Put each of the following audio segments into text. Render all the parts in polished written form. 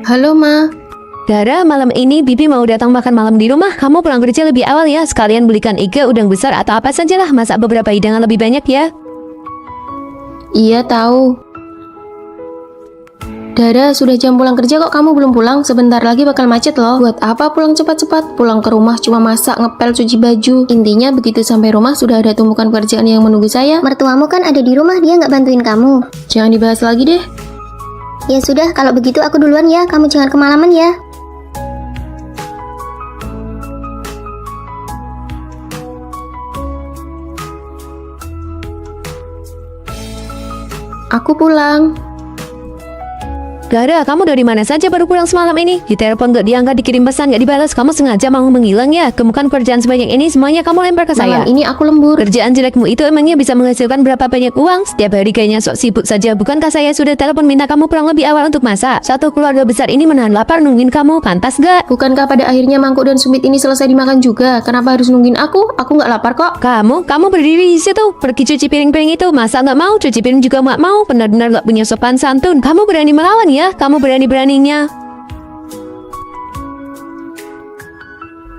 Halo, Ma. Dara, malam ini Bibi mau datang makan malam di rumah. Kamu pulang kerja lebih awal ya. Sekalian belikan iga, udang besar atau apa sajalah. Masak beberapa hidangan lebih banyak ya. Iya, tahu. Dara, sudah jam pulang kerja kok kamu belum pulang? Sebentar lagi bakal macet loh. Buat apa pulang cepat-cepat? Pulang ke rumah cuma masak, ngepel, cuci baju. Intinya begitu sampai rumah sudah ada tumpukan pekerjaan yang menunggu saya. Mertuamu kan ada di rumah, dia nggak bantuin kamu. Jangan dibahas lagi deh. Ya sudah, kalau begitu aku duluan ya. Kamu jangan kemalaman ya. Aku pulang. Dara, kamu dari mana saja baru pulang semalam ini? Ditelepon gak diangkat, dikirim pesan gak dibalas. Kamu sengaja mau menghilang ya? Kemukan kerjaan sebanyak ini semuanya kamu lempar ke saya. Malam ini aku lembur. Kerjaan jelekmu itu emangnya bisa menghasilkan berapa banyak uang? Setiap hari kayaknya sok sibuk saja. Bukankah saya sudah telepon minta kamu pulang lebih awal untuk masak? Satu keluarga besar ini menahan lapar nungguin kamu. Pantas gak? Bukankah pada akhirnya mangkuk dan sumit ini selesai dimakan juga? Kenapa harus nungguin aku? Aku nggak lapar kok. Kamu berdiri di situ, pergi cuci piring-piring itu. Masa nggak mau? Cuci piring juga nggak mau. Benar-benar nggak punya sopan santun. Kamu berani melawan ya? Kamu beraninya.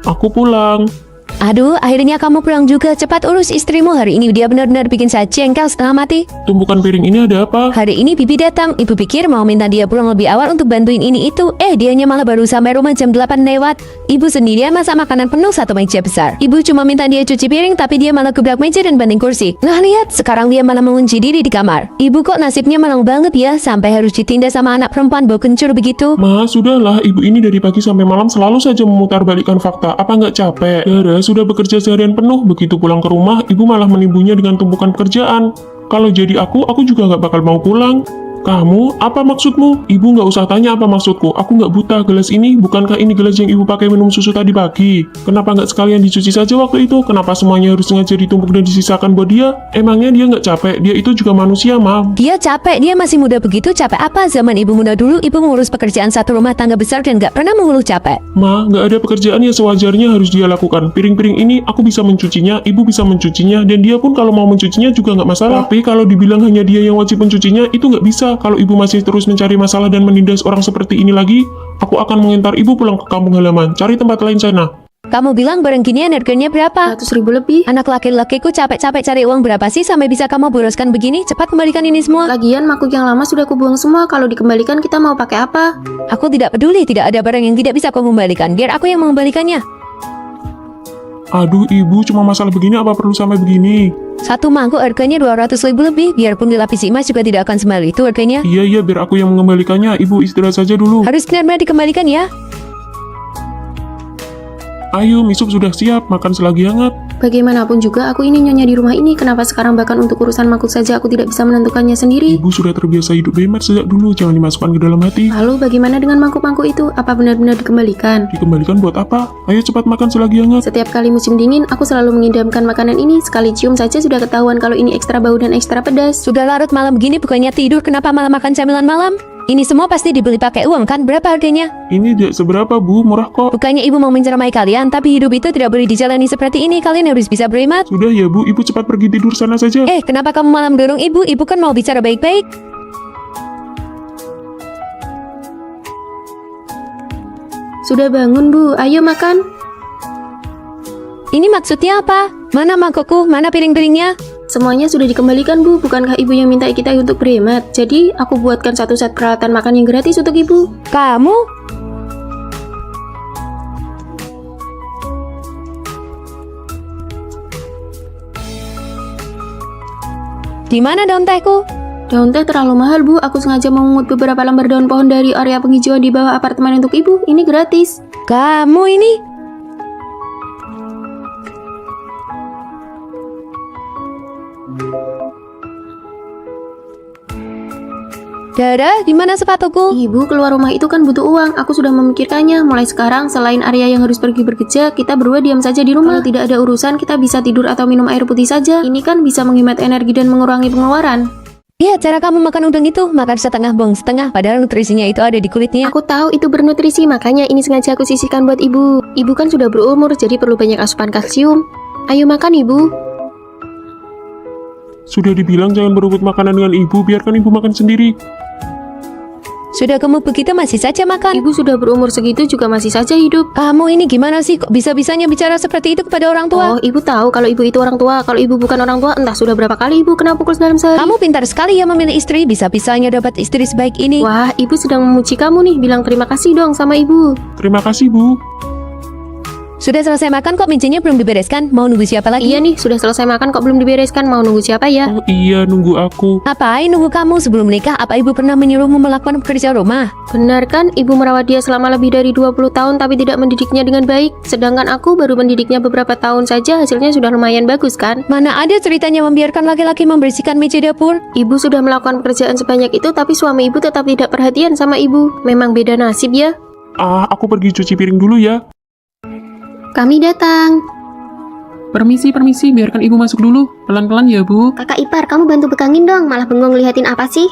Aku pulang. Aduh, akhirnya kamu pulang juga. Cepat urus istrimu. Hari ini dia benar-benar bikin saya jengkel setengah mati. Tumpukan piring ini ada apa? Hari ini Bibi datang. Ibu pikir mau minta dia pulang lebih awal untuk bantuin ini itu. Dianya malah baru sampai rumah jam 8 lewat. Ibu sendirian masak makanan penuh satu meja besar. Ibu cuma minta dia cuci piring, tapi dia malah gebrak meja dan banting kursi. Nah lihat, sekarang dia malah mengunci diri di kamar. Ibu kok nasibnya malang banget ya, sampai harus ditindas sama anak perempuan bau kencur begitu. Ma, sudahlah. Ibu ini dari pagi sampai malam selalu saja memutarbalikkan fakta. Apa nggak capek? Dara sudah bekerja seharian penuh. Begitu pulang ke rumah, ibu malah menimbunnya dengan tumpukan pekerjaan. Kalau jadi aku juga nggak bakal mau pulang. Kamu, apa maksudmu? Ibu nggak usah tanya apa maksudku. Aku nggak buta. Gelas ini, bukankah ini gelas yang ibu pakai minum susu tadi pagi? Kenapa nggak sekalian dicuci saja waktu itu? Kenapa semuanya harus sengaja ditumpuk dan disisakan buat dia? Emangnya dia nggak capek? Dia itu juga manusia, Mam. Dia capek, dia masih muda begitu. Capek apa? Zaman ibu muda dulu, ibu mengurus pekerjaan satu rumah tangga besar dan nggak pernah mengeluh capek. Ma, nggak ada pekerjaan yang sewajarnya harus dia lakukan. Piring-piring ini aku bisa mencucinya, ibu bisa mencucinya, dan dia pun kalau mau mencucinya juga nggak masalah. Tapi kalau dibilang hanya dia yang wajib mencucinya, itu nggak bisa. Kalau ibu masih terus mencari masalah dan menindas orang seperti ini lagi, aku akan mengantar ibu pulang ke kampung halaman. Cari tempat lain sana. Kamu bilang barang ginian harganya berapa? 100.000 lebih. Anak laki-lakiku capek-capek cari uang berapa sih sampai bisa kamu boroskan begini? Cepat kembalikan ini semua. Lagian makhluk yang lama sudah kubuang semua. Kalau dikembalikan kita mau pakai apa? Aku tidak peduli, tidak ada barang yang tidak bisa kau kembalikan. Biar aku yang mengembalikannya. Aduh, ibu cuma masalah begini apa perlu sampai begini? Satu mangkuk harganya 200.000 lebih. Biarpun dilapisi emas juga tidak akan semahal itu harganya. Iya, biar aku yang mengembalikannya. Ibu istirahat saja dulu. Harus benar-benar dikembalikan ya. Ayo, misup sudah siap. Makan selagi hangat. Bagaimanapun juga aku ini nyonya di rumah ini. Kenapa sekarang bahkan untuk urusan makhluk saja aku tidak bisa menentukannya sendiri? Ibu sudah terbiasa hidup bebas sejak dulu. Jangan dimasukkan ke dalam hati. Lalu bagaimana dengan mangkuk-mangkuk itu? Apa benar-benar dikembalikan? Dikembalikan buat apa? Ayo cepat makan selagi hangat. Setiap kali musim dingin, aku selalu mengidamkan makanan ini. Sekali cium saja sudah ketahuan kalau ini ekstra bau dan ekstra pedas. Sudah larut malam begini bukannya tidur, kenapa malah makan camilan malam? Ini semua pasti dibeli pakai uang kan? Berapa harganya? Ini tidak seberapa, Bu. Murah kok. Bukannya ibu mau menceramai kalian, tapi hidup itu tidak boleh dijalani seperti ini. Kalian harus bisa berhemat. Sudah ya, Bu. Ibu cepat pergi tidur sana saja. Kenapa kamu malah mendorong ibu? Ibu kan mau bicara baik-baik. Sudah bangun, Bu. Ayo makan. Ini maksudnya apa? Mana mangkokku? Mana piring-piringnya? Semuanya sudah dikembalikan, Bu. Bukankah ibu yang minta kita untuk berhemat? Jadi, aku buatkan satu set peralatan makan yang gratis untuk ibu. Kamu? Di mana daun tehku? Daun teh terlalu mahal, Bu. Aku sengaja memungut beberapa lembar daun pohon dari area penghijauan di bawah apartemen untuk ibu. Ini gratis. Kamu ini? Dara, di mana sepatuku? Ibu keluar rumah itu kan butuh uang. Aku sudah memikirkannya. Mulai sekarang, selain Arya yang harus pergi bekerja, kita berdua diam saja di rumah. Kalau tidak ada urusan, kita bisa tidur atau minum air putih saja. Ini kan bisa menghemat energi dan mengurangi pengeluaran. Iya, cara kamu makan udang itu, makan setengah buang setengah, padahal nutrisinya itu ada di kulitnya. Aku tahu itu bernutrisi, makanya ini sengaja aku sisihkan buat ibu. Ibu kan sudah berumur, jadi perlu banyak asupan kalsium. Ayo makan, ibu. Sudah dibilang jangan berebut makanan dengan ibu, biarkan ibu makan sendiri. Sudah gemuk begitu masih saja makan. Ibu sudah berumur segitu juga masih saja hidup. Kamu ini gimana sih? Kok bisa-bisanya bicara seperti itu kepada orang tua? Oh, ibu tahu kalau ibu itu orang tua. Kalau ibu bukan orang tua, entah sudah berapa kali ibu kena pukul dalam sehari. Kamu pintar sekali ya memilih istri. Bisa-bisanya dapat istri sebaik ini. Wah, ibu sedang memuji kamu nih. Bilang terima kasih dong sama ibu. Terima kasih, Bu. Sudah selesai makan kok mejanya belum dibereskan? Mau nunggu siapa lagi? Iya nih, sudah selesai makan kok belum dibereskan. Mau nunggu siapa ya? Oh iya, nunggu aku. Ngapain nunggu kamu sebelum menikah? Apa ibu pernah menyuruhmu melakukan pekerja rumah? Benar kan, ibu merawat dia selama lebih dari 20 tahun tapi tidak mendidiknya dengan baik. Sedangkan aku baru mendidiknya beberapa tahun saja, hasilnya sudah lumayan bagus kan? Mana ada ceritanya membiarkan laki-laki membersihkan meja dapur? Ibu sudah melakukan pekerjaan sebanyak itu tapi suami ibu tetap tidak perhatian sama ibu. Memang beda nasib ya. Aku pergi cuci piring dulu ya. Kami datang. Permisi, biarkan ibu masuk dulu. Pelan-pelan ya, Bu. Kakak ipar, kamu bantu pegangin dong. Malah bengong liatin apa sih?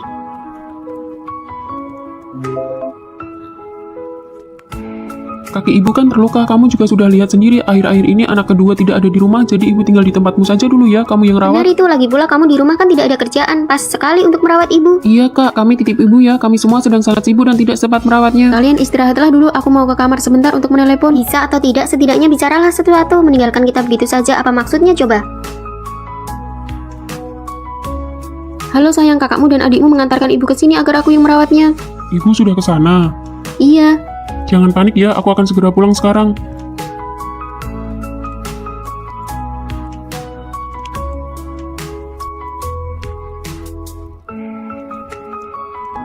Kaki ibu kan terluka, kamu juga sudah lihat sendiri. Akhir-akhir ini anak kedua tidak ada di rumah, jadi ibu tinggal di tempatmu saja dulu ya. Kamu yang Benar rawat. itu, lagi pula kamu di rumah kan tidak ada kerjaan. Pas sekali untuk merawat ibu. Iya, Kak. Kami titip ibu ya. Kami semua sedang sangat sibuk dan tidak sempat merawatnya. Kalian istirahatlah dulu, aku mau ke kamar sebentar untuk menelepon. Bisa atau tidak, setidaknya bicaralah sesuatu. Meninggalkan kita begitu saja, apa maksudnya coba? Halo sayang, kakakmu dan adikmu mengantarkan ibu ke sini agar aku yang merawatnya. Ibu sudah ke sana. Iya. Jangan panik ya, aku akan segera pulang sekarang.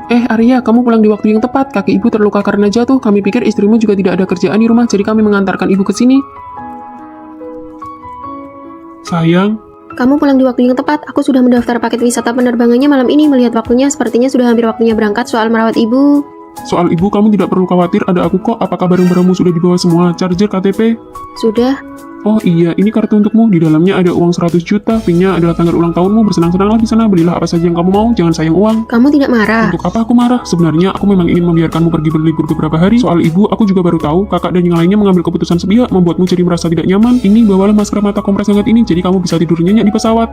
Arya, kamu pulang di waktu yang tepat. Kaki ibu terluka karena jatuh. Kami pikir istrimu juga tidak ada kerjaan di rumah, jadi kami mengantarkan ibu ke sini. Sayang, Kamu pulang di waktu yang tepat. Aku sudah mendaftar paket wisata penerbangannya malam ini. Melihat waktunya, sepertinya sudah hampir waktunya berangkat soal merawat ibu. soal ibu kamu tidak perlu khawatir, ada aku kok. Apakah barang-barangmu sudah dibawa semua? Charger, KTP? Sudah. Oh iya, ini kartu untukmu. Di dalamnya ada uang 100 juta. Pinknya adalah tanggal ulang tahunmu. Bersenang-senanglah di sana. Belilah apa saja yang kamu mau. Jangan sayang uang. Kamu tidak marah? Untuk apa aku marah? Sebenarnya aku memang ingin membiarkanmu pergi berlibur beberapa hari. Soal ibu, aku juga baru tahu. Kakak dan yang lainnya mengambil keputusan sepihak, membuatmu jadi merasa tidak nyaman. Ini bawalah masker mata kompres hangat ini, jadi kamu bisa tidur nyenyak di pesawat.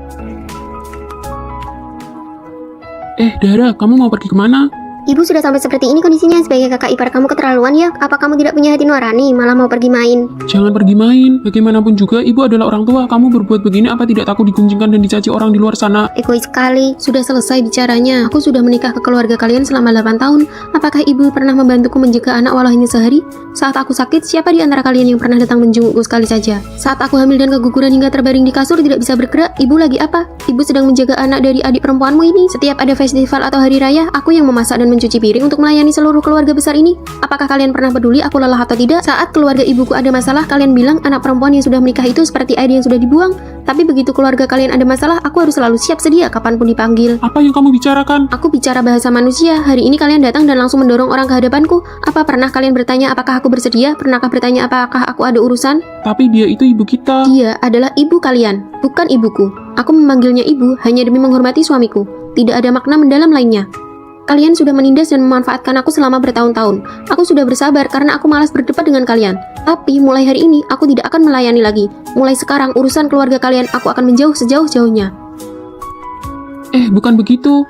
Dara, kamu mau pergi kemana? Ibu sudah sampai seperti ini kondisinya. Sebagai kakak ipar kamu keterlaluan ya. Apa kamu tidak punya hati nurani, malah mau pergi main? Jangan pergi main. Bagaimanapun juga, ibu adalah orang tua. Kamu berbuat begini apa tidak takut diguncingkan dan dicaci orang di luar sana? Egois sekali. Sudah selesai bicaranya. Aku sudah menikah ke keluarga kalian selama 8 tahun. Apakah ibu pernah membantuku menjaga anak walau hanya sehari? Saat aku sakit, siapa di antara kalian yang pernah datang menjengukku sekali saja? Saat aku hamil dan keguguran hingga terbaring di kasur tidak bisa bergerak, ibu lagi apa? Ibu sedang menjaga anak dari adik perempuanmu ini. Setiap ada festival atau hari raya, aku yang memasak dan mencuci piring untuk melayani seluruh keluarga besar ini. Apakah kalian pernah peduli aku lelah atau tidak? Saat keluarga ibuku ada masalah, kalian bilang anak perempuan yang sudah menikah itu seperti air yang sudah dibuang. Tapi begitu keluarga kalian ada masalah, aku harus selalu siap sedia kapanpun dipanggil. Apa yang kamu bicarakan? Aku bicara bahasa manusia. Hari ini kalian datang dan langsung mendorong orang ke hadapanku. Apa pernah kalian bertanya apakah aku bersedia? Pernahkah bertanya apakah aku ada urusan? Tapi dia itu ibu kita. Dia adalah ibu kalian, bukan ibuku. Aku memanggilnya ibu hanya demi menghormati suamiku. Tidak ada makna mendalam lainnya. Kalian sudah menindas dan memanfaatkan aku selama bertahun-tahun. Aku sudah bersabar karena aku malas berdebat dengan kalian. Tapi mulai hari ini aku tidak akan melayani lagi. Mulai sekarang urusan keluarga kalian aku akan menjauh sejauh-jauhnya. Bukan begitu.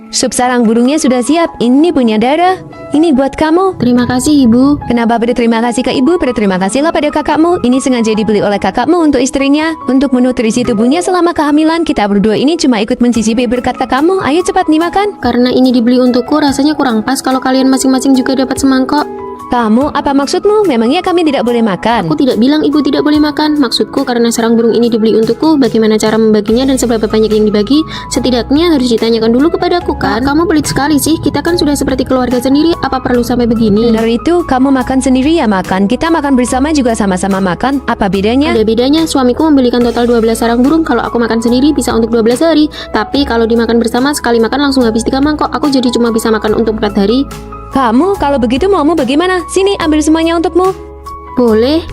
Sup sarang burungnya sudah siap. Ini punya Dara. Ini buat kamu. Terima kasih ibu. Kenapa berterima kasih ke ibu? Berterima kasihlah pada kakakmu. Ini sengaja dibeli oleh kakakmu untuk istrinya. Untuk menutrisi tubuhnya selama kehamilan. Kita berdua ini cuma ikut mencicipi berkat kakakmu. Ayo cepat nih makan. Karena ini dibeli untukku rasanya kurang pas kalau kalian masing-masing juga dapat semangkok. Kamu, apa maksudmu? Memangnya kami tidak boleh makan? Aku tidak bilang ibu tidak boleh makan. Maksudku karena sarang burung ini dibeli untukku, bagaimana cara membaginya dan seberapa banyak yang dibagi, setidaknya harus ditanyakan dulu kepadaku kan. Kamu pelit sekali sih, kita kan sudah seperti keluarga sendiri, apa perlu sampai begini? Benar itu, kamu makan sendiri ya makan. Kita makan bersama juga sama-sama makan. Apa bedanya? Ada bedanya, suamiku membelikan total 12 sarang burung. Kalau aku makan sendiri bisa untuk 12 hari. Tapi kalau dimakan bersama, sekali makan langsung habis 3 mangkok. Aku jadi cuma bisa makan untuk 4 hari. Kamu, kalau begitu maumu bagaimana? Sini, ambil semuanya untukmu. Boleh?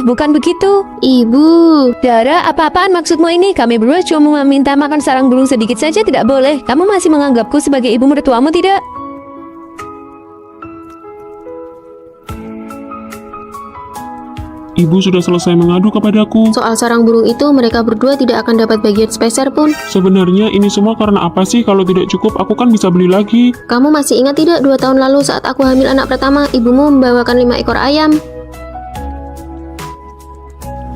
Bukan begitu. Ibu. Dara, apa-apaan maksudmu ini? Kami berdua cuma meminta makan sarang burung sedikit saja tidak boleh. Kamu masih menganggapku sebagai ibu mertuamu tidak? Ibu sudah selesai mengadu kepadaku. Soal sarang burung itu, mereka berdua tidak akan dapat bagian sepeser pun. Sebenarnya ini semua karena apa sih? Kalau tidak cukup, aku kan bisa beli lagi. Kamu masih ingat tidak 2 tahun lalu saat aku hamil anak pertama, ibumu membawakan 5 ekor ayam?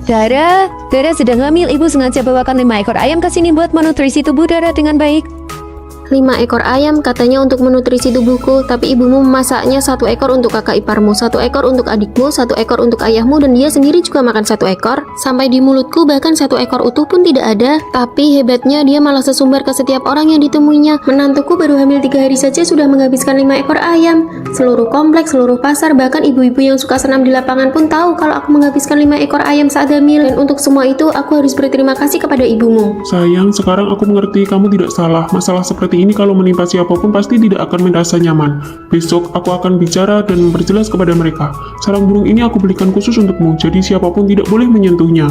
Dara sedang hamil. Ibu sengaja bawakan 5 ekor ayam ke sini buat menutrisi tubuh Dara dengan baik. 5 ekor ayam katanya untuk menutrisi tubuhku, tapi ibumu memasaknya 1 ekor untuk kakak iparmu, 1 ekor untuk adikmu, 1 ekor untuk ayahmu, dan dia sendiri juga makan 1 ekor. Sampai di mulutku bahkan 1 ekor utuh pun tidak ada. Tapi hebatnya dia malah sesumbar ke setiap orang yang ditemuinya. Menantuku baru hamil 3 hari saja sudah menghabiskan 5 ekor ayam. Seluruh kompleks, seluruh pasar, bahkan ibu-ibu yang suka senam di lapangan pun tahu kalau aku menghabiskan 5 ekor ayam saat hamil. Dan untuk semua itu aku harus berterima kasih kepada ibumu. Sayang, sekarang aku mengerti kamu tidak salah. Masalah seperti ini kalau menimpa siapapun pasti tidak akan merasa nyaman. Besok aku akan bicara dan memperjelas kepada mereka. Sarang burung ini aku belikan khusus untukmu, jadi siapapun tidak boleh menyentuhnya.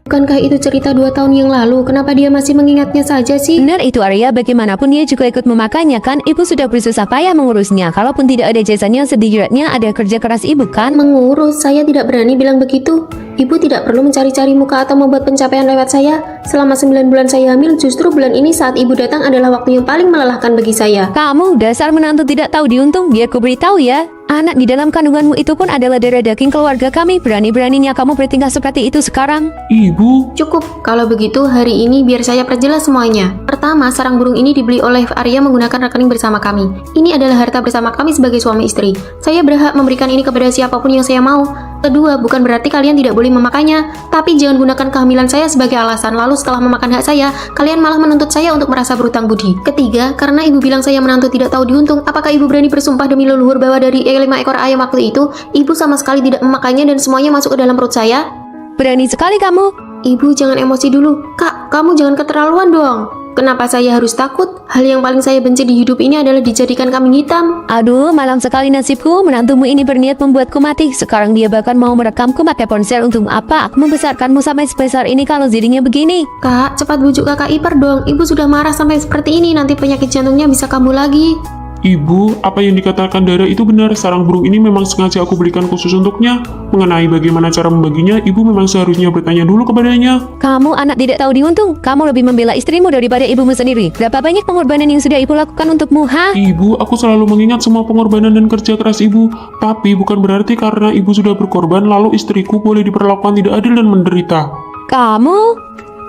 Bukankah itu cerita 2 tahun yang lalu? Kenapa dia masih mengingatnya saja sih? Benar itu Arya, bagaimanapun dia juga ikut memakannya kan. Ibu sudah bersusah payah mengurusnya. Kalaupun tidak ada jasanya, setidaknya ada kerja keras ibu kan. Mengurus, saya tidak berani bilang begitu. Ibu tidak perlu mencari-cari muka atau membuat pencapaian lewat saya. Selama 9 bulan saya hamil, justru bulan ini saat ibu datang adalah waktu yang paling melelahkan bagi saya. Kamu dasar menantu tidak tahu diuntung. Biar ku beritahu ya, anak di dalam kandunganmu itu pun adalah darah daging keluarga kami. Berani-beraninya kamu bertingkah seperti itu sekarang. Ibu, Cukup, kalau begitu hari ini biar saya perjelas semuanya. Pertama, sarang burung ini dibeli oleh Arya menggunakan rekening bersama kami. Ini adalah harta bersama kami sebagai suami istri. Saya berhak memberikan ini kepada siapapun yang saya mau. Kedua, bukan berarti kalian tidak boleh memakannya, tapi jangan gunakan kehamilan saya sebagai alasan, lalu setelah memakan hak saya, kalian malah menuntut saya untuk merasa berutang budi. Ketiga, karena ibu bilang saya menantu tidak tahu diuntung, apakah ibu berani bersumpah demi leluhur bahwa dari 5 ekor ayam waktu itu, ibu sama sekali tidak memakannya dan semuanya masuk ke dalam perut saya? Berani sekali kamu. Ibu jangan emosi dulu. Kak, kamu jangan keterlaluan dong. Kenapa saya harus takut? Hal yang paling saya benci di hidup ini adalah dijadikan kambing hitam. Aduh, malam sekali nasibku. Menantumu ini berniat membuatku mati. Sekarang dia bahkan mau merekamku pakai ponsel. Untuk apa aku membesarkanmu sampai sebesar ini kalau jadinya begini? Kak, cepat bujuk kakak ipar dong. Ibu sudah marah sampai seperti ini. Nanti penyakit jantungnya bisa kambuh lagi. Ibu, apa yang dikatakan Dara itu benar. Sarang burung ini memang sengaja aku belikan khusus untuknya. Mengenai bagaimana cara membaginya, ibu memang seharusnya bertanya dulu kepadanya. Kamu anak tidak tahu diuntung. Kamu lebih membela istrimu daripada ibumu sendiri. Berapa banyak pengorbanan yang sudah ibu lakukan untukmu, ha? Ibu, aku selalu mengingat semua pengorbanan dan kerja keras ibu. Tapi bukan berarti karena ibu sudah berkorban, lalu istriku boleh diperlakukan tidak adil dan menderita. Kamu?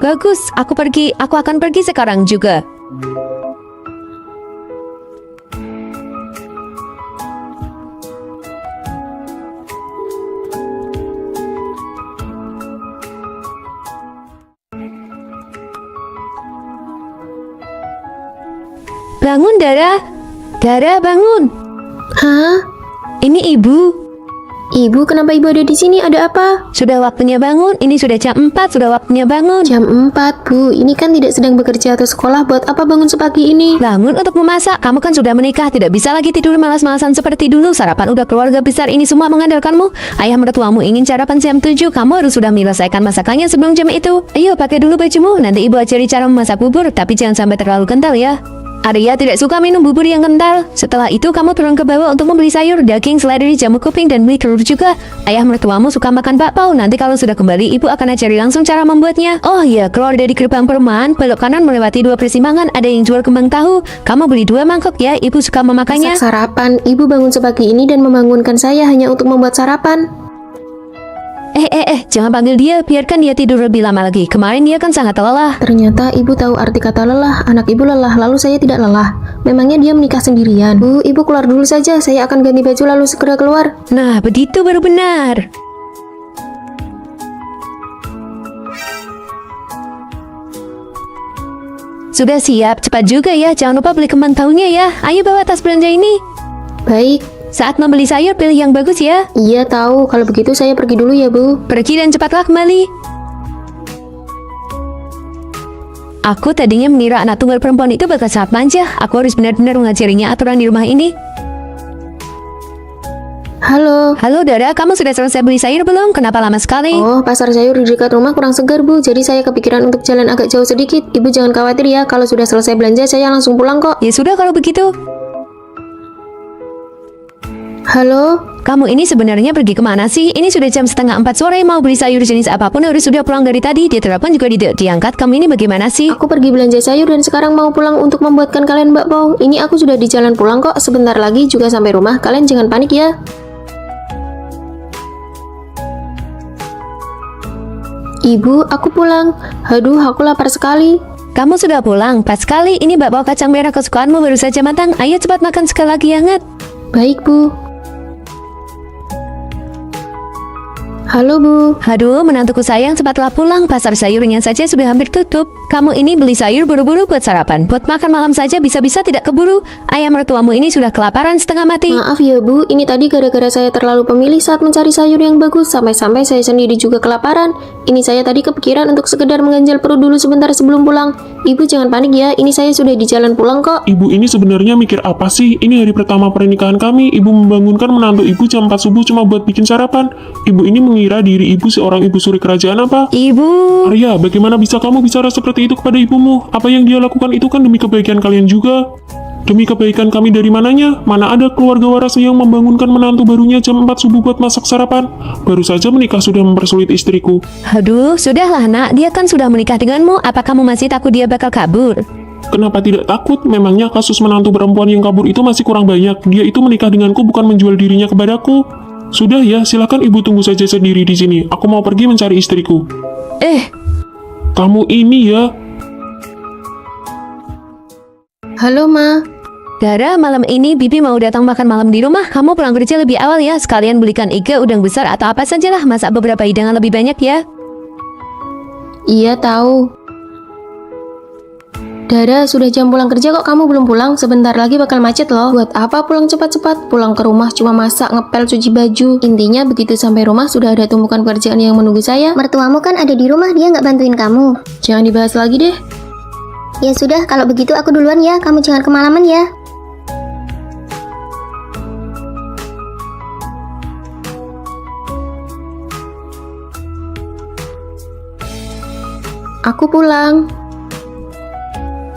Bagus, aku pergi. Aku akan pergi sekarang juga. Bangun, Dara. Dara, bangun. Hah? Ini ibu. Ibu, kenapa ibu ada di sini? Ada apa? Sudah waktunya bangun. Ini sudah jam 4. Sudah waktunya bangun. Jam 4, Bu. Ini kan tidak sedang bekerja atau sekolah. Buat apa bangun sepagi ini? Bangun untuk memasak. Kamu kan sudah menikah. Tidak bisa lagi tidur malas-malasan seperti dulu. Sarapan udah keluarga besar ini semua mengandalkanmu. Ayah mertuamu ingin sarapan jam 7. Kamu harus sudah menyelesaikan masakannya sebelum jam itu. Ayo, pakai dulu bajumu. Nanti ibu ajari cara memasak bubur. Tapi jangan sampai terlalu kental ya. Arya tidak suka minum bubur yang kental. Setelah itu kamu turun ke bawah untuk membeli sayur, daging, seledri, jamu kuping, dan mie telur juga. Ayah mertuamu suka makan bakpao. Nanti kalau sudah kembali, ibu akan ajari langsung cara membuatnya. Oh iya, keluar dari gerbang perumahan, belok kanan melewati 2 persimpangan, ada yang jual kembang tahu. Kamu beli 2 mangkok ya, ibu suka memakannya. Masak sarapan. Ibu bangun sepagi ini dan membangunkan saya hanya untuk membuat sarapan. Jangan panggil dia, biarkan dia tidur lebih lama lagi. Kemarin dia kan sangat lelah. Ternyata ibu tahu arti kata lelah. Anak ibu lelah, lalu saya tidak lelah. Memangnya dia menikah sendirian? Bu, ibu keluar dulu saja. Saya akan ganti baju lalu segera keluar. Nah, begitu baru benar. Sudah siap, cepat juga ya. Jangan lupa beli kembang tahunya ya. Ayo bawa tas belanja ini. Baik. Saat membeli sayur, pilih yang bagus ya. Iya tahu. Kalau begitu saya pergi dulu ya, Bu. Pergi dan cepatlah kembali. Aku tadinya mengira anak tunggal perempuan itu bakal sangat manja. Aku harus benar-benar mengajarinya aturan di rumah ini. Halo. Halo Dara, kamu sudah selesai beli sayur belum? Kenapa lama sekali? Oh, pasar sayur di dekat rumah kurang segar, Bu. Jadi saya kepikiran untuk jalan agak jauh sedikit. Ibu jangan khawatir ya. Kalau sudah selesai belanja, saya langsung pulang kok. Ya sudah kalau begitu. Halo? Kamu ini sebenarnya pergi kemana sih? Ini sudah jam 3:30 sore, mau beli sayur jenis apapun harus sudah pulang dari tadi. Dia telepon juga tidak diangkat. Kamu ini bagaimana sih? Aku pergi belanja sayur dan sekarang mau pulang untuk membuatkan kalian bakpao. Ini aku sudah di jalan pulang kok. Sebentar lagi juga sampai rumah. Kalian jangan panik ya. Ibu, aku pulang. Aduh, aku lapar sekali. Kamu sudah pulang? Pas sekali. Ini bakpao kacang merah kesukaanmu baru saja matang. Ayo cepat makan sekali lagi hangat. Baik, Bu. Halo, Bu. Aduh, menantuku sayang, cepatlah pulang. Pasar sayurnya saja sudah hampir tutup. Kamu ini beli sayur buru-buru buat sarapan. Buat makan malam saja bisa-bisa tidak keburu. Ayam mertuamu ini sudah kelaparan setengah mati. Maaf ya, Bu. Ini tadi gara-gara saya terlalu pemilih saat mencari sayur yang bagus. Sampai-sampai saya sendiri juga kelaparan. Ini saya tadi kepikiran untuk sekedar mengganjal perut dulu sebentar sebelum pulang. Ibu jangan panik ya. Ini saya sudah di jalan pulang kok. Ibu ini sebenarnya mikir apa sih? Ini hari pertama pernikahan kami. Ibu membangunkan menantu ibu jam 4 subuh cuma buat bikin sarapan. Ibu ini mengira diri ibu seorang ibu suri kerajaan apa? Ibu, Arya, bagaimana bisa kamu bicara seperti itu kepada ibumu? Apa yang dia lakukan itu kan demi kebaikan kalian juga. Demi kebaikan kami dari mananya? Mana ada keluarga waras yang membangunkan menantu barunya jam 4 subuh buat masak sarapan? Baru saja menikah sudah mempersulit istriku. aduh, sudahlah nak. Dia kan sudah menikah denganmu. Apa kamu masih takut dia bakal kabur? Kenapa tidak takut? Memangnya kasus menantu perempuan yang kabur itu masih kurang banyak. Dia itu menikah denganku bukan menjual dirinya kepadaku. Sudah ya, silakan ibu tunggu saja sendiri di sini. Aku mau pergi mencari istriku. Kamu ini ya. Halo, Ma. Dara, malam ini Bibi mau datang makan malam di rumah. Kamu pulang kerja lebih awal ya. Sekalian belikan iga, udang besar atau apa sajalah. Masak beberapa hidangan lebih banyak ya. Iya, tahu. Dara, sudah jam pulang kerja kok kamu belum pulang? Sebentar lagi bakal macet loh. Buat apa pulang cepat-cepat? Pulang ke rumah cuma masak, ngepel, cuci baju. Intinya begitu sampai rumah sudah ada tumpukan pekerjaan yang menunggu saya. Mertuamu kan ada di rumah, dia nggak bantuin kamu. Jangan dibahas lagi deh. Ya sudah, kalau begitu aku duluan ya. Kamu jangan kemalaman ya. Aku pulang.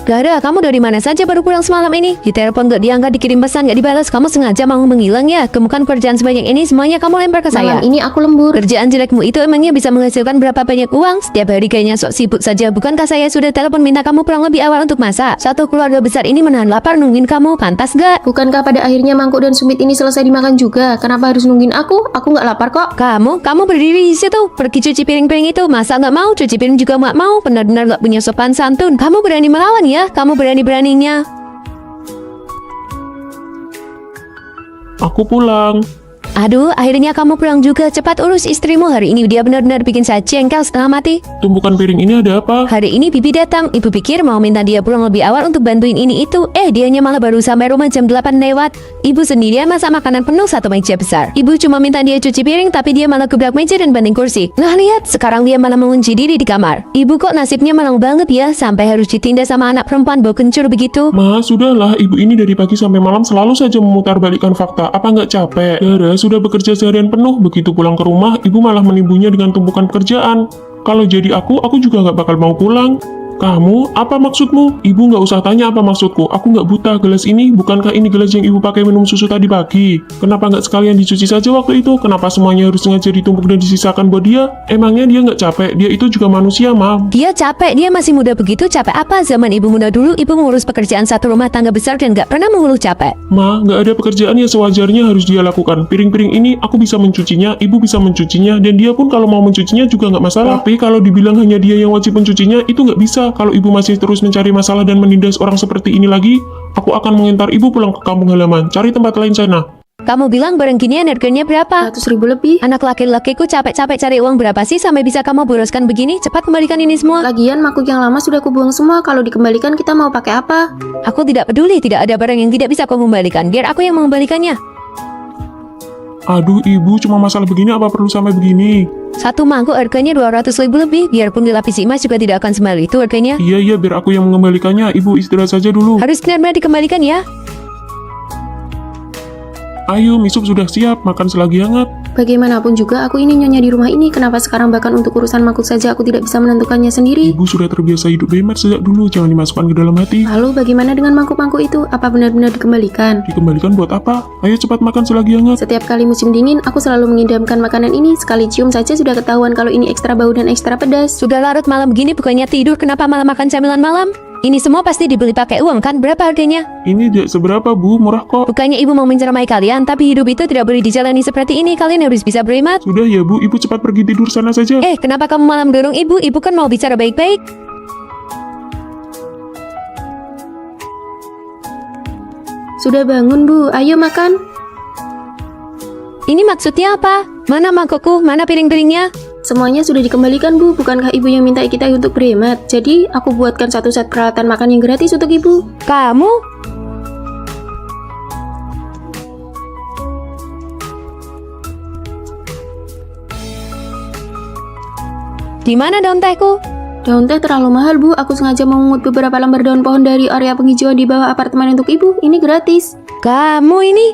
Dara, kamu dari mana saja baru pulang semalam ini? Ditelepon gak diangkat, dikirim pesan gak dibalas. Kamu sengaja mau menghilang ya? Kemukan kerjaan sebanyak ini semuanya kamu lempar ke saya. Malam ini aku lembur. Kerjaan jelekmu itu emangnya bisa menghasilkan berapa banyak uang? Setiap hari kayaknya sok sibuk saja. Bukankah saya sudah telepon minta kamu pulang lebih awal untuk masak? Satu keluarga besar ini menahan lapar nungguin kamu. Pantas gak? Bukankah pada akhirnya mangkuk dan sumit ini selesai dimakan juga? Kenapa harus nungguin aku? Aku nggak lapar kok. Kamu berdiri di situ. Pergi cuci piring-piring itu. Masa nggak mau? Cuci piring juga nggak mau. Benar-benar nggak punya sopan santun. Kamu berani melawan ya? Kamu beraninya. Aku pulang. Aduh, akhirnya kamu pulang juga. Cepat urus istrimu. Hari ini dia benar-benar bikin saya jengkel setengah mati. Tumpukan piring ini ada apa? Hari ini Bibi datang. Ibu pikir mau minta dia pulang lebih awal untuk bantuin ini itu. Dianya malah baru sampai rumah jam 8 lewat. Ibu sendirian masak makanan penuh satu meja besar. Ibu cuma minta dia cuci piring, tapi dia malah gebrak meja dan banting kursi. Nah lihat, sekarang dia malah mengunci diri di kamar. Ibu kok nasibnya malang banget ya, sampai harus ditindas sama anak perempuan bau kencur begitu. Ma, sudahlah. Ibu ini dari pagi sampai malam selalu saja memutarbalikkan fakta. Apa nggak capek? Dara sudah bekerja seharian penuh. Begitu pulang ke rumah, ibu malah menimbunnya dengan tumpukan pekerjaan. Kalau jadi aku juga nggak bakal mau pulang. Kamu, apa maksudmu? Ibu nggak usah tanya apa maksudku. Aku nggak buta. Gelas ini, bukankah ini gelas yang ibu pakai minum susu tadi pagi? Kenapa nggak sekalian dicuci saja waktu itu? Kenapa semuanya harus sengaja ditumpuk dan disisakan buat dia? Emangnya dia nggak capek? Dia itu juga manusia, Ma. Dia capek, dia masih muda begitu. Capek apa? Zaman ibu muda dulu, ibu mengurus pekerjaan satu rumah tangga besar dan nggak pernah mengeluh capek. Ma, nggak ada pekerjaan yang sewajarnya harus dia lakukan. Piring-piring ini aku bisa mencucinya, ibu bisa mencucinya, dan dia pun kalau mau mencucinya juga nggak masalah. Tapi kalau dibilang hanya dia yang wajib mencucinya, itu nggak bisa. Kalau ibu masih terus mencari masalah dan menindas orang seperti ini lagi, aku akan mengantar ibu pulang ke kampung halaman. Cari tempat lain sana. Kamu bilang barang ginian harganya berapa? 100.000 lebih. Anak laki-lakiku capek-capek cari uang berapa sih sampai bisa kamu boroskan begini? Cepat kembalikan ini semua. Lagian mangkuk yang lama sudah kubuang semua. Kalau dikembalikan kita mau pakai apa? Aku tidak peduli, tidak ada barang yang tidak bisa kau kembalikan. Biar aku yang mengembalikannya. Aduh ibu, cuma masalah begini apa perlu sampai begini? Satu mangkuk harganya 200.000 lebih. Biarpun dilapisi emas juga tidak akan semahal itu harganya. Iya, biar aku yang mengembalikannya. Ibu istirahat saja dulu. Harus benar-benar dikembalikan ya. Ayo, misup sudah siap. Makan selagi hangat. Bagaimanapun juga aku ini nyonya di rumah ini. Kenapa sekarang bahkan untuk urusan mangkuk saja aku tidak bisa menentukannya sendiri? Ibu sudah terbiasa hidup bebas sejak dulu, jangan dimasukkan ke dalam hati. Lalu bagaimana dengan mangkuk-mangkuk itu? Apa benar-benar dikembalikan? Dikembalikan buat apa? Ayo cepat makan selagi hangat. Setiap kali musim dingin, aku selalu mengidamkan makanan ini. Sekali cium saja sudah ketahuan kalau ini ekstra bau dan ekstra pedas. Sudah larut malam begini bukannya tidur, kenapa malah makan camilan malam? Ini semua pasti dibeli pakai uang kan? Berapa harganya? Ini tidak seberapa bu, murah kok. Bukannya ibu mau menceramai kalian, tapi hidup itu tidak boleh dijalani seperti ini. Kalian harus bisa berhemat. Sudah ya bu, ibu cepat pergi tidur sana saja. Kenapa kamu malah mendorong ibu? Ibu kan mau bicara baik-baik. Sudah bangun bu, ayo makan. Ini maksudnya apa? Mana mangkokku? Mana piring-piringnya? Semuanya sudah dikembalikan bu, bukankah ibu yang minta kita untuk berhemat? Jadi aku buatkan satu set peralatan makan yang gratis untuk ibu. Kamu? Di mana daun tehku? Daun teh terlalu mahal bu, aku sengaja memungut beberapa lembar daun pohon dari area penghijauan di bawah apartemen untuk ibu. Ini gratis. Kamu ini?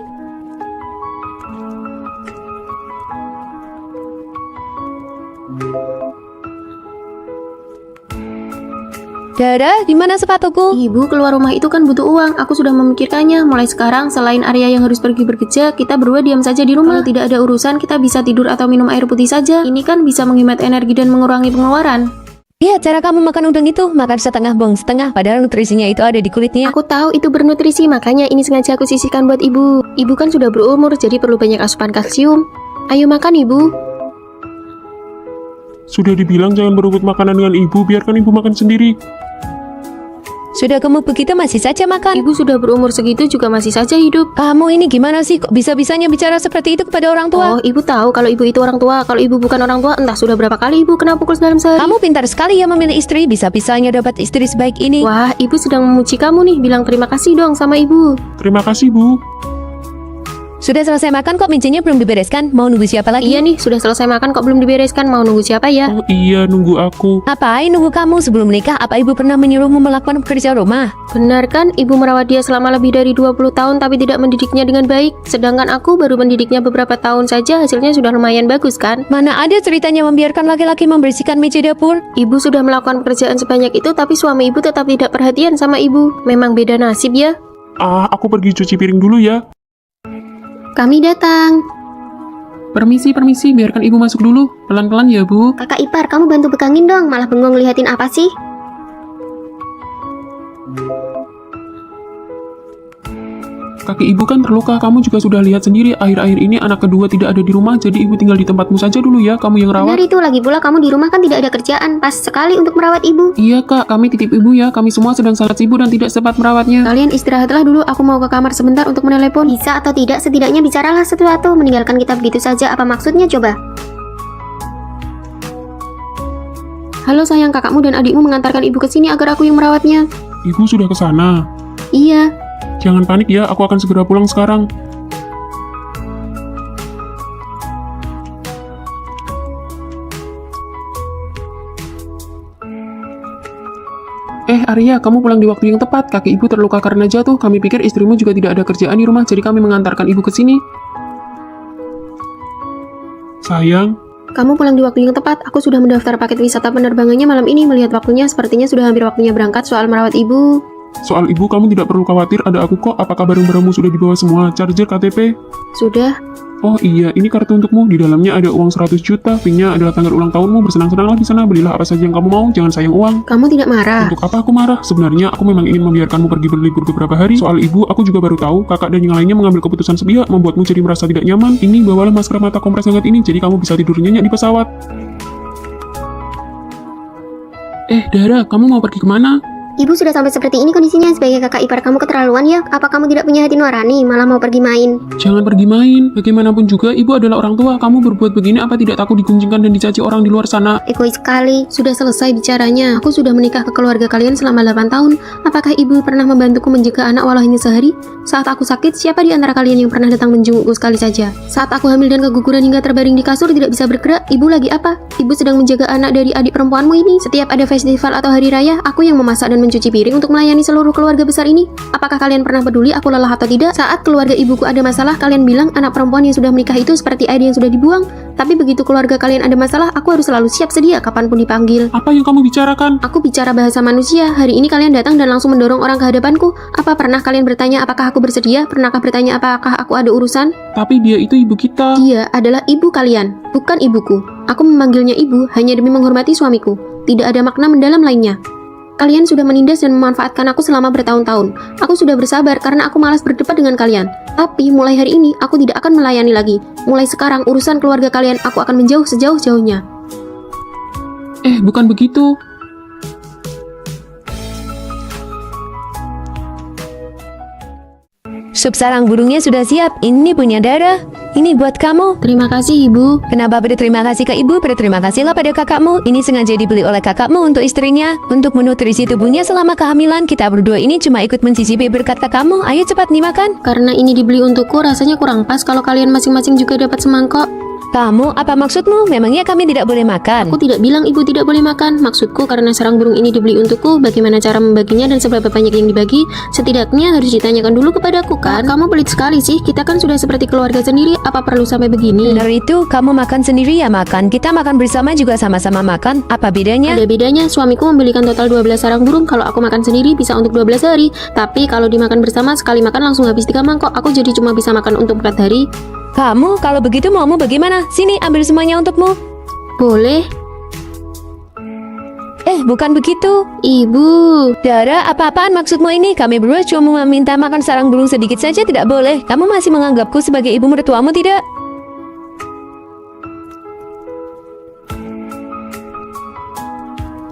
Dara, di mana sepatuku? Ibu keluar rumah itu kan butuh uang. Aku sudah memikirkannya. Mulai sekarang, selain Arya yang harus pergi bekerja, kita berdua diam saja di rumah. Kalau tidak ada urusan, kita bisa tidur atau minum air putih saja. Ini kan bisa menghemat energi dan mengurangi pengeluaran. Iya, cara kamu makan udang itu, makan setengah bong setengah, padahal nutrisinya itu ada di kulitnya. Aku tahu itu bernutrisi, makanya ini sengaja aku sisihkan buat ibu. Ibu kan sudah berumur, jadi perlu banyak asupan kalsium. Ayo makan ibu. Sudah dibilang jangan berebut makanan dengan ibu, biarkan ibu makan sendiri. Sudah gemuk begitu masih saja makan. Ibu sudah berumur segitu juga masih saja hidup. Kamu ini gimana sih? Kok bisa-bisanya bicara seperti itu kepada orang tua? Oh, ibu tahu kalau ibu itu orang tua. Kalau ibu bukan orang tua, entah sudah berapa kali ibu kena pukul dalam sehari. Kamu pintar sekali ya memilih istri, bisa-bisanya dapat istri sebaik ini. Wah, ibu sedang memuji kamu nih. Bilang terima kasih dong sama ibu. Terima kasih bu. Sudah selesai makan kok meja-nya belum dibereskan? Mau nunggu siapa lagi? Iya nih, sudah selesai makan kok belum dibereskan. Mau nunggu siapa ya? Oh iya, nunggu aku. Ngapain nunggu kamu sebelum menikah? Apa ibu pernah menyuruhmu melakukan pekerjaan rumah? Benar kan, ibu merawat dia selama lebih dari 20 tahun tapi tidak mendidiknya dengan baik. Sedangkan aku baru mendidiknya beberapa tahun saja, hasilnya sudah lumayan bagus kan? Mana ada ceritanya membiarkan laki-laki membersihkan meja dapur? Ibu sudah melakukan pekerjaan sebanyak itu tapi suami ibu tetap tidak perhatian sama ibu. Memang beda nasib ya. Aku pergi cuci piring dulu ya. Kami datang. Permisi, biarkan ibu masuk dulu. Pelan-pelan ya bu. Kakak ipar, kamu bantu pegangin dong. Malah bengong liatin apa sih? Kaki ibu kan terluka, kamu juga sudah lihat sendiri. Akhir-akhir ini anak kedua tidak ada di rumah, jadi ibu tinggal di tempatmu saja dulu ya, kamu yang Benar rawat. itu, lagi pula kamu di rumah kan tidak ada kerjaan. Pas sekali untuk merawat ibu. Iya kak, kami titip ibu ya, kami semua sedang sangat sibuk dan tidak sempat merawatnya. Kalian istirahatlah dulu, aku mau ke kamar sebentar untuk menelepon. Bisa atau tidak, setidaknya bicaralah sesuatu. Meninggalkan kita begitu saja, apa maksudnya coba? Halo sayang, kakakmu dan adikmu mengantarkan ibu ke sini agar aku yang merawatnya. Ibu sudah ke sana. Iya. Jangan panik ya, aku akan segera pulang sekarang. Arya, kamu pulang di waktu yang tepat. Kaki ibu terluka karena jatuh. Kami pikir istrimu juga tidak ada kerjaan di rumah, jadi kami mengantarkan ibu ke sini. Sayang, Kamu pulang di waktu yang tepat. Aku sudah mendaftar paket wisata penerbangannya malam ini. Melihat waktunya, sepertinya sudah hampir waktunya berangkat soal merawat ibu. soal ibu kamu tidak perlu khawatir, ada aku kok. Apakah barang-barangmu sudah dibawa semua? Charger, KTP? Sudah. Oh iya, ini kartu untukmu. Di dalamnya ada uang 100 juta. PIN-nya adalah tanggal ulang tahunmu. Bersenang-senanglah di sana. Belilah apa saja yang kamu mau. Jangan sayang uang. Kamu tidak marah? Untuk apa aku marah? Sebenarnya aku memang ingin membiarkanmu pergi berlibur beberapa hari. Soal ibu, aku juga baru tahu. Kakak dan yang lainnya mengambil keputusan sepihak, membuatmu jadi merasa tidak nyaman. Ini, bawalah masker mata kompres hangat ini, jadi kamu bisa tidur nyenyak di pesawat. Dara, kamu mau pergi kemana? Ibu sudah sampai seperti ini kondisinya. Sebagai kakak ipar kamu keterlaluan ya. Apa kamu tidak punya hati nurani, malah mau pergi main? Jangan pergi main. Bagaimanapun juga, ibu adalah orang tua. Kamu berbuat begini apa tidak takut digunjingkan dan dicaci orang di luar sana? Egois sekali. Sudah selesai bicaranya. Aku sudah menikah ke keluarga kalian selama 8 tahun. Apakah ibu pernah membantuku menjaga anak walau hanya sehari? Saat aku sakit, siapa di antara kalian yang pernah datang menjengukku sekali saja? Saat aku hamil dan keguguran hingga terbaring di kasur tidak bisa bergerak, ibu lagi apa? Ibu sedang menjaga anak dari adik perempuanmu ini. Setiap ada festival atau hari raya, aku yang memasak dan mencuci piring untuk melayani seluruh keluarga besar ini? Apakah kalian pernah peduli aku lelah atau tidak? Saat keluarga ibuku ada masalah, kalian bilang anak perempuan yang sudah menikah itu seperti air yang sudah dibuang. Tapi begitu keluarga kalian ada masalah, aku harus selalu siap sedia kapanpun dipanggil. Apa yang kamu bicarakan? Aku bicara bahasa manusia. Hari ini kalian datang dan langsung mendorong orang ke hadapanku. Apa pernah kalian bertanya apakah aku bersedia? Pernahkah bertanya apakah aku ada urusan? Tapi dia itu ibu kita. Dia adalah ibu kalian, bukan ibuku. Aku memanggilnya ibu hanya demi menghormati suamiku. Tidak ada makna mendalam lainnya. Kalian sudah menindas dan memanfaatkan aku selama bertahun-tahun. Aku sudah bersabar karena aku malas berdebat dengan kalian. Tapi mulai hari ini aku tidak akan melayani lagi. Mulai sekarang urusan keluarga kalian aku akan menjauh sejauh-jauhnya. Bukan begitu. Sup sarang burungnya sudah siap. Ini punya Dara. Ini buat kamu. Terima kasih, Ibu. Kenapa berterima kasih ke ibu? Berterima kasihlah pada kakakmu. Ini sengaja dibeli oleh kakakmu untuk istrinya, untuk menutrisi tubuhnya selama kehamilan. Kita berdua ini cuma ikut mencicipi berkat kakakmu. Ayo cepat dimakan. Karena ini dibeli untukku, rasanya kurang pas kalau kalian masing-masing juga dapat semangkok. Kamu, apa maksudmu? Memangnya kami tidak boleh makan? Aku tidak bilang ibu tidak boleh makan. Maksudku karena sarang burung ini dibeli untukku, bagaimana cara membaginya dan seberapa banyak yang dibagi, setidaknya harus ditanyakan dulu kepadaku kan. Kamu pelit sekali sih, kita kan sudah seperti keluarga sendiri, apa perlu sampai begini? Benar itu, kamu makan sendiri ya makan. Kita makan bersama juga sama-sama makan. Apa bedanya? Ada bedanya, suamiku membelikan total 12 sarang burung. Kalau aku makan sendiri bisa untuk 12 hari. Tapi kalau dimakan bersama, sekali makan langsung habis 3 mangkok. Aku jadi cuma bisa makan untuk 4 hari. Kamu, kalau begitu maumu bagaimana? Sini, ambil semuanya untukmu. Boleh? Bukan begitu. Ibu. Dara, apa-apaan maksudmu ini? Kami berdua cuma meminta makan sarang burung sedikit saja tidak boleh. Kamu masih menganggapku sebagai ibu mertuamu tidak?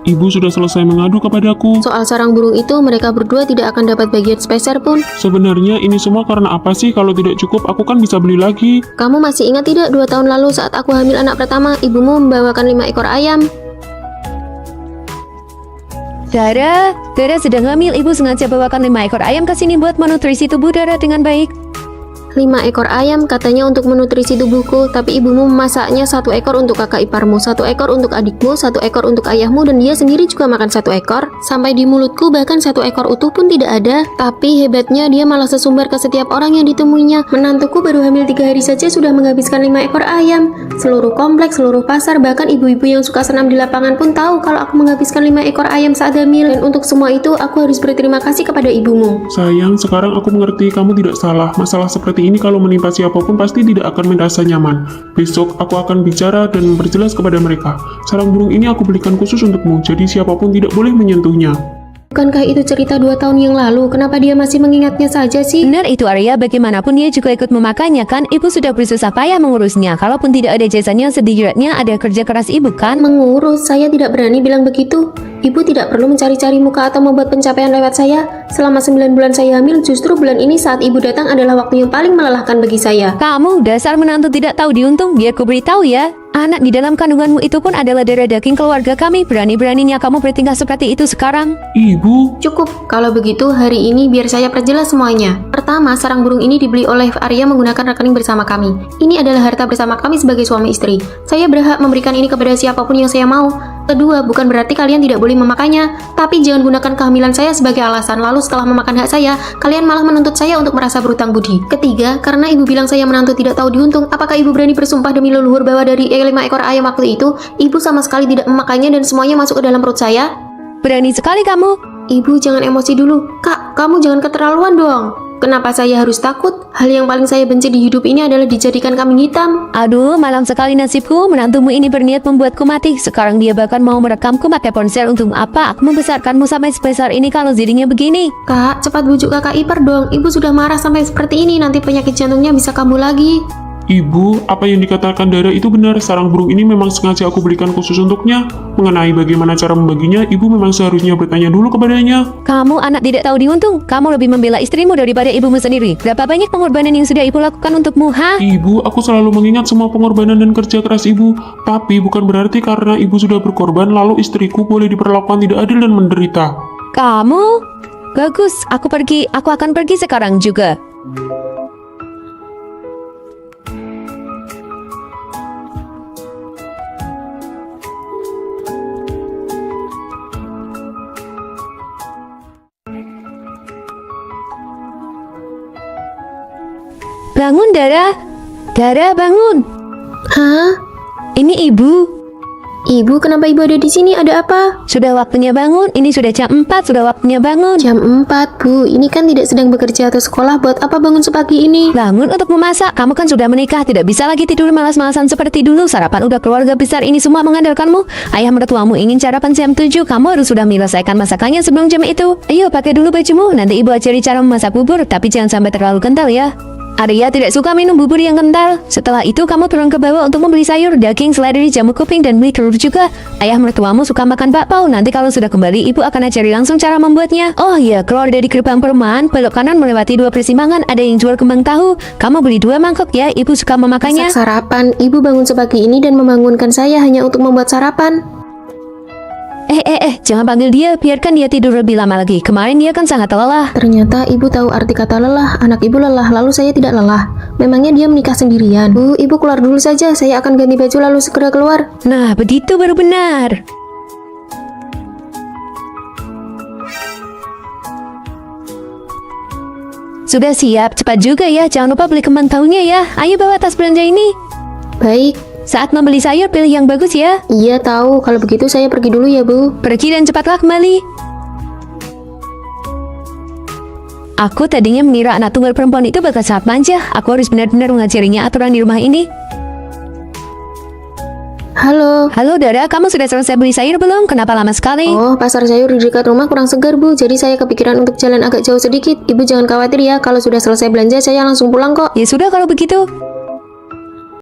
Ibu sudah selesai mengadu kepadaku. Soal sarang burung itu, mereka berdua tidak akan dapat bagian sepeser pun. Sebenarnya ini semua karena apa sih? Kalau tidak cukup, aku kan bisa beli lagi. Kamu masih ingat tidak 2 tahun lalu saat aku hamil anak pertama, ibumu membawakan 5 ekor ayam? Dara sedang hamil. Ibu sengaja bawakan 5 ekor ayam ke sini buat menutrisi tubuh Dara dengan baik. 5 ekor ayam katanya untuk menutrisi tubuhku, tapi ibumu memasaknya 1 ekor untuk kakak iparmu, 1 ekor untuk adikmu, 1 ekor untuk ayahmu, dan dia sendiri juga makan 1 ekor. Sampai di mulutku bahkan 1 ekor utuh pun tidak ada. Tapi hebatnya dia malah sesumbar ke setiap orang yang ditemuinya. Menantuku baru hamil 3 hari saja sudah menghabiskan 5 ekor ayam. Seluruh kompleks, seluruh pasar, bahkan ibu-ibu yang suka senam di lapangan pun tahu kalau aku menghabiskan 5 ekor ayam saat hamil. Dan untuk semua itu aku harus berterima kasih kepada ibumu. Sayang, sekarang aku mengerti kamu tidak salah. Masalah seperti ini kalau menimpa siapapun pasti tidak akan merasa nyaman. Besok aku akan bicara dan memperjelas kepada mereka. Sarang burung ini aku belikan khusus untukmu, jadi siapapun tidak boleh menyentuhnya. Bukankah itu cerita 2 tahun yang lalu? Kenapa dia masih mengingatnya saja sih? Benar itu Arya, bagaimanapun dia juga ikut memakannya kan. Ibu sudah bersusah payah mengurusnya. Kalaupun tidak ada jasanya, setidaknya ada kerja keras ibu kan. Mengurus, saya tidak berani bilang begitu. Ibu tidak perlu mencari-cari muka atau membuat pencapaian lewat saya. Selama 9 bulan saya hamil, justru bulan ini saat ibu datang adalah waktu yang paling melelahkan bagi saya. Kamu dasar menantu tidak tahu diuntung. Biar ku beritahu ya, anak di dalam kandunganmu itu pun adalah darah daging keluarga kami. Berani-beraninya kamu bertingkah seperti itu sekarang. Ibu, Cukup, kalau begitu hari ini biar saya perjelas semuanya. Pertama, sarang burung ini dibeli oleh Arya menggunakan rekening bersama kami. Ini adalah harta bersama kami sebagai suami istri. Saya berhak memberikan ini kepada siapapun yang saya mau. Kedua, bukan berarti kalian tidak boleh memakannya, tapi jangan gunakan kehamilan saya sebagai alasan, lalu setelah memakan hak saya, kalian malah menuntut saya untuk merasa berutang budi. Ketiga, karena ibu bilang saya menantu tidak tahu diuntung, apakah ibu berani bersumpah demi leluhur bahwa dari 5 ekor ayam waktu itu, ibu sama sekali tidak memakannya dan semuanya masuk ke dalam perut saya? Berani sekali kamu. Ibu jangan emosi dulu. Kak, kamu jangan keterlaluan dong. Kenapa saya harus takut? Hal yang paling saya benci di hidup ini adalah dijadikan kambing hitam. Aduh, malang sekali nasibku. Menantumu ini berniat membuatku mati. Sekarang dia bahkan mau merekamku pakai ponsel. Untuk apa aku membesarkanmu sampai sebesar ini kalau jadinya begini? Kak, cepat bujuk kakak ipar dong. Ibu sudah marah sampai seperti ini. Nanti penyakit jantungnya bisa kambuh lagi. Ibu, apa yang dikatakan Dara itu benar. Sarang burung ini memang sengaja aku belikan khusus untuknya. Mengenai bagaimana cara membaginya, ibu memang seharusnya bertanya dulu kepadanya. Kamu anak tidak tahu diuntung. Kamu lebih membela istrimu daripada ibumu sendiri. Berapa banyak pengorbanan yang sudah ibu lakukan untukmu, ha? Ibu, aku selalu mengingat semua pengorbanan dan kerja keras ibu. Tapi bukan berarti karena ibu sudah berkorban, lalu istriku boleh diperlakukan tidak adil dan menderita. Kamu? Bagus, aku pergi. Aku akan pergi sekarang juga. Bangun, Dara. Dara, bangun. Hah? Ini ibu. Ibu, kenapa ibu ada di sini? Ada apa? Sudah waktunya bangun. Ini sudah jam 4, sudah waktunya bangun. Jam 4, Bu. Ini kan tidak sedang bekerja atau sekolah. Buat apa bangun sepagi ini? Bangun untuk memasak. Kamu kan sudah menikah, tidak bisa lagi tidur malas-malasan seperti dulu. Sarapan udah keluarga besar ini semua mengandalkanmu. Ayah mertuamu ingin sarapan jam 7. Kamu harus sudah menyelesaikan masakannya sebelum jam itu. Ayo, pakai dulu bajumu. Nanti ibu ajari cara memasak bubur, tapi jangan sampai terlalu kental ya. Arya tidak suka minum bubur yang kental. Setelah itu kamu turun ke bawah untuk membeli sayur, daging, seledri, jamu kuping, dan beli telur juga. Ayah mertuamu suka makan bakpao. Nanti kalau sudah kembali, ibu akan ajari langsung cara membuatnya. Oh iya, keluar dari gerbang perumahan, belok kanan melewati 2 persimpangan, ada yang jual kembang tahu. Kamu beli 2 mangkok ya, ibu suka memakannya. Masak sarapan. Ibu bangun sepagi ini dan membangunkan saya hanya untuk membuat sarapan. Jangan panggil dia, biarkan dia tidur lebih lama lagi. Kemarin dia kan sangat lelah. Ternyata ibu tahu arti kata lelah. Anak ibu lelah, lalu saya tidak lelah. Memangnya dia menikah sendirian? Bu, ibu keluar dulu saja. Saya akan ganti baju lalu segera keluar. Nah, begitu baru benar. Sudah siap, cepat juga ya. Jangan lupa beli kembang tahunya ya. Ayo bawa tas belanja ini. Baik. Saat membeli sayur, pilih yang bagus ya. Iya tahu. Kalau begitu saya pergi dulu ya, Bu. Pergi dan cepatlah kembali. Aku tadinya mengira anak tunggal perempuan itu bakal sangat manja. Aku harus benar-benar mengajarinya aturan di rumah ini. Halo. Halo Dara, kamu sudah selesai beli sayur belum? Kenapa lama sekali? Oh, pasar sayur di dekat rumah kurang segar, Bu. Jadi saya kepikiran untuk jalan agak jauh sedikit. Ibu jangan khawatir ya. Kalau sudah selesai belanja, saya langsung pulang kok. Ya sudah kalau begitu.